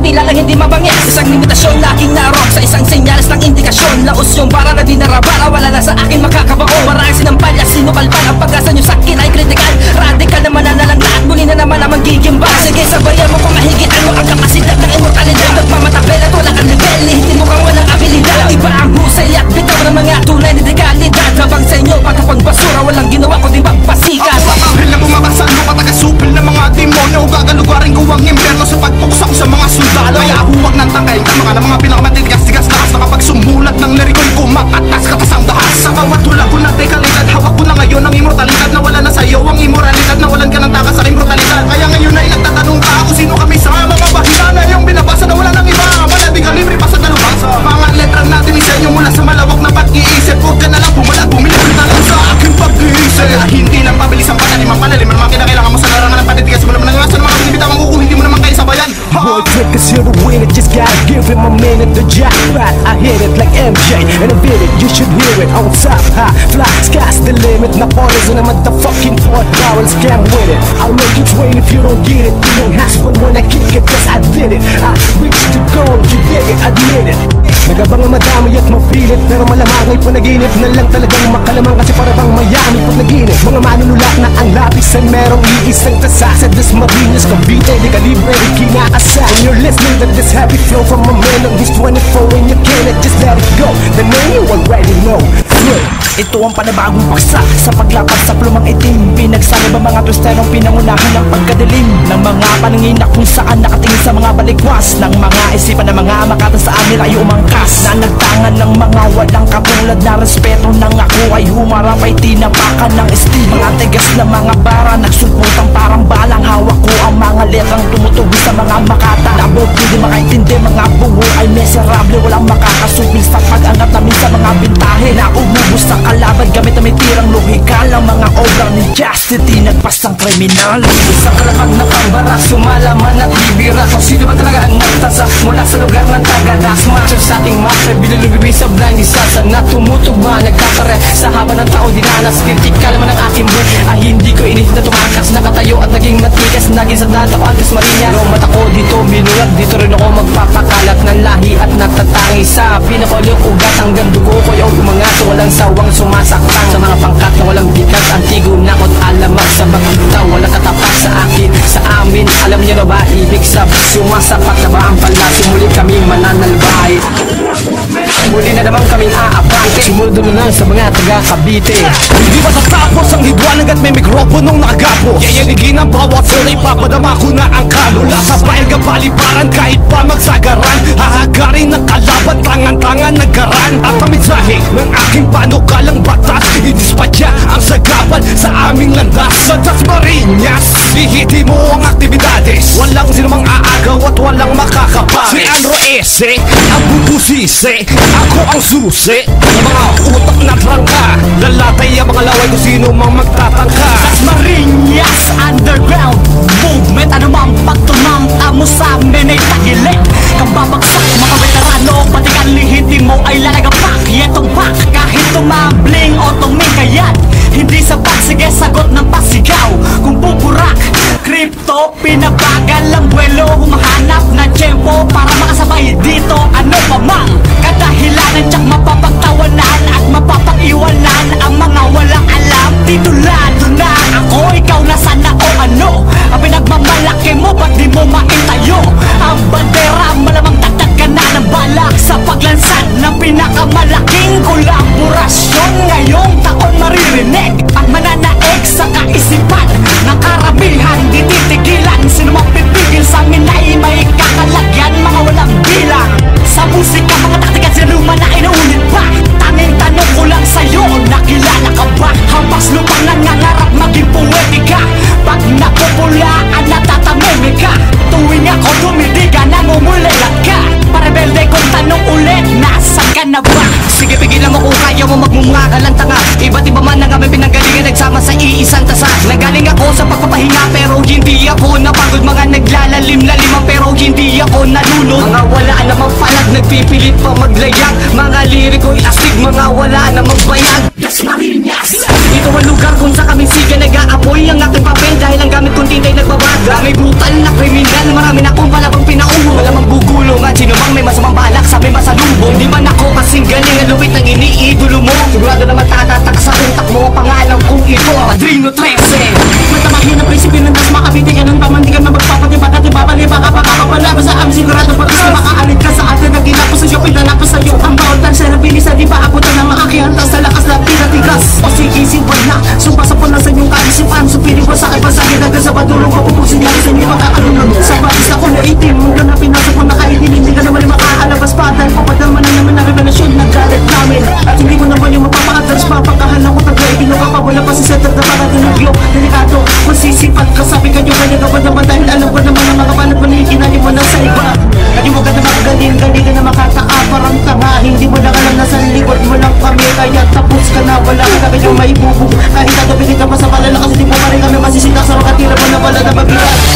tila lang hindi mabangis. Isang limitasyon na aking narok sa isang senyales ng indikasyon. Laos yung para na dinarabara, wala na sa akin makakabaon. Marang sinampalya, sinukalpan ang pag-asa nyo sa akin ay kritikal. Radikal na mananalang lahat, muli na naman ang magigimba. Sige sabayan mo kung mahigit ano ang kapasidad ng immortalidad. Nagmamatabel at wala kang level, hindi mo kang walang abilidad. Iba ang husay at bitaw ng mga tunay na dekalidad. Habang sa inyo pagkapagbasura, walang ginawa kundi magpasikat. Ako papahil na bumabasa, ano patagasupil ng mga demonyo. Gagalugarin ko ang impyerno sa pagpuksak sa mga sundalo. Kaya huwag nang tangkain ka mga mga pinakamatigas-tigas lakas na kapag sumulat ng liriko'y kumakatas katas ang dahas. Sa bawat hula ko na dekalidad, hawak ko na ngayon ang immortalidad. Nawala na sa'yo ang immoralidad, nawalan ka ng takas sa immortalidad. Kaya ngayon ay nagtatanong ka kung sino kami sa mga bahina na yung binabasa na wala ng iba. Malamig ka libre pa sa dalubhasa. Mga letrang natin isenyo mula sa malawak na pag-iisip. Huwag ka na lang bumala, bumili na lang sa aking pag-iisip. Kaya hindi lang pabilis ang panalim ang panalim. Ang mga kinakailangan mo sa larangan ng panitigas mo naman nangasan mga binibitawan ko kung hindi mo naman kayo sabayan. Boy, trick is here to win it, just gotta give him a minute to jackpot. I hit it like MJ and I did it, you should hear it on top, high, fly, sky's the limit. Napoleon and I'm at the fucking Fort Barrel, scam with it. I'll make you train if you don't get it. You don't hassle when I kick it, cause I did it. I reached the goal, you dig it, admit it. Nagabang ang madami at mapilit, pero malamang ay panaginip na lang talagang makalamang. Kasi para bang mayami pag naginip. Mga manunulak na ang lapis ay merong iisang tasa. Sa Dasmariñas, Cavite, di kalibre, di kinakasa. And you're listening to this happy flow from a man on his 24 and you cannot just let it go. The name you already know, Flow. Ito ang panibagong paksa sa paglapag sa plumang itim. Pinagsama ba mga twisterong pinangunahan ng pagkadilim ng mga paningin na kung saan nakatingin sa mga balikwas ng mga isipan ng mga makata sa amin ay umangkas. Na nagtangan ng mga walang katulad na respeto nang ako ay humarap ay tinapakan ng estilo. Mga tigas na mga bara nagsulputang parang balang. Hawak ko ang mga letrang tumutuwi sa mga makata. Labot hindi makaintindi, mga buho ay miserable. Walang makakasupil sa pag-angat namin sa mga bintahe na umubos sa kalaban gamit na may tirang lohikal. Ang mga obrang ni Chastity nagpasang kriminal. Sa kalapag na pambara, sumalaman at bibira. Kung sino ba talaga ang nagtasa mula sa lugar ng taga-dasma. Sa ating matre, binulubibig sa blind isasa na tumutugma, nagkakare sa haba ng taon dinanas. Kritikal man ang aking buhay ay hindi ko inisip na tumakas. Nakatayo at naging matikas, naging sa datawan Dasmariñas. Pero mata ko dito binulat, dito rin ako magpapakalat ng lahi at natatangi sa pinakulyong ugat. Hanggang dugo ko yung umangat, walang sawang sumasaktan sa mga pangkat na walang bigat. Antigo na ko't alamat sa bagita, walang katapat sa akin, sa amin. Alam niyo na ba ibig sabihin sumasapat na ba ang palasi? Muli kaming mananalbay, muli na naman kaming aabante. Sumunod na lang sa mga taga-Cavite. Hindi matatapos ang liwanag at may mikroponong nakagapos. Yayaligin ang bawat sulay, papadama ko na ang kalula. Sa bayan ka balibaran kahit pa magsagaran. Hahagarin ng kalaban, tangan-tangan nagaran. At ang mensahe ng aking panukalang batas, idispatya ang sagapan sa aming landas. Sa Dasmariñas, ihiti mo ang aktibidades. Walang sinumang aagaw at walang makakapa. Si Andro Ese, ang bubusisi, ako ang susi. Mga utak na trangka, lalatay ang mga laway kung sino mang magtatangka. Dasmariñas Underground Movement, ano mang pagtumamta mo sa amin ay tagilid. Kababagsak mga veterano, pati kalihiti mo ay lalagapak. Yetong pak, kahit tumabling o tumingkayat, hindi sapat, sige sagot ng pasigaw. Kung buburak, kripto, pinabagal ang buwelo. Humahanap ng tiyempo para makasabay dito. Ano pa mang kadahilanan, tsak mapapagtawanan at mapapaiwanan ang mga walang alam. Titulado na ako, ikaw na sana o ano. Ang pinagmamalaki mo, ba't di mo maintayo? Ang bandera, malamang tagtag ka na ng balak sa paglansad ng pinakamalaking kolaborasyon. Ngayong taon maririnig ang mananaig sa kaisipan ng karamihan. Di titigilan, sino mapipigil sa amin ay may kakalagyan. Mga walang bilang sa musika, mga taktikan sila luma na inuulit pa. Tanging tanong ko lang sa'yo, nakilala ka ba? Hampas lupang nangangarap maging poetika. Pag napupulaan, natatamimik ka. Tuwing ako dumidiga, nangumulilat ka. Parebelde kong tanong ulit, nasan ka na ba? Sige, pigilan mo kung kaya mo magmumura lang tanga. Iba't iba man ang aming pinanggalingan, nagsama sa iisang tasa. Nagaling ako sa pagpapahinga, pero hindi ako napagod. Mga naglalalim-laliman, pero hindi ako nalulod. Mga wala namang palag, nagpipilit pa maglayag. Mga liriko'y astig, mga wala namang bayag. Dasmariñas Ito ang lugar kung sa kaming siga nag-aapoy ang aking papel dahil ang gamit kong tintay nagbabaga. May brutal na kriminal, marami na akong palabang pinauho. Malamang gugulungan, sino mang may masamang balak sa may masalubong. Di man ako kasing galing ang luwit ng iniidolo mo. Sigurado naman tatatak sa utak mo, pangalan kong ito, Padrino 13. Matamahin ang prinsipyo ng das makabiti ka ng pamandigan na magpapatibat at ibabaliba ka pakakapalaban sa amin. Sigurado pag gusto makaalit ka sa atin na ginapos sa iyo, pinanapos sa iyo ang bawal tan sa nabilis na di pa abutan ng maakihan sa lakas na pinatigas. O sige, simbad na, sumpa sa punan sa inyong kaisipan. Supiling ko sa akin pasagin hanggang sa badulong papupusin niya sa inyo makakalunod. Sa batis na ko na itim, mula na pinasok mo na kainin. Hindi ka naman makaalabas pa dahil papadama na naman ang revelasyon ng galit namin. At hindi mo naman yung mapapakadalas papagkahalan ko tagay. Ino ka pa wala pa si Seth at napakatunugyo. Delikado, kung sisipat ka sabi kanyo kanya ka ba naman dahil alam ko naman ang mga banat mo nilikinali mo na sa iba. Kanya mo ka na makagaling, galing ka na makataa parang tanga. Hindi mo lang alam na sa likod mo lang kami. Kaya tapos ka na, wala ka na kanyang maibubog. Kahit nagabili ka pa sa palala kasi di mo pa rin kami masisita sa mga tira mo na wala na mabigat.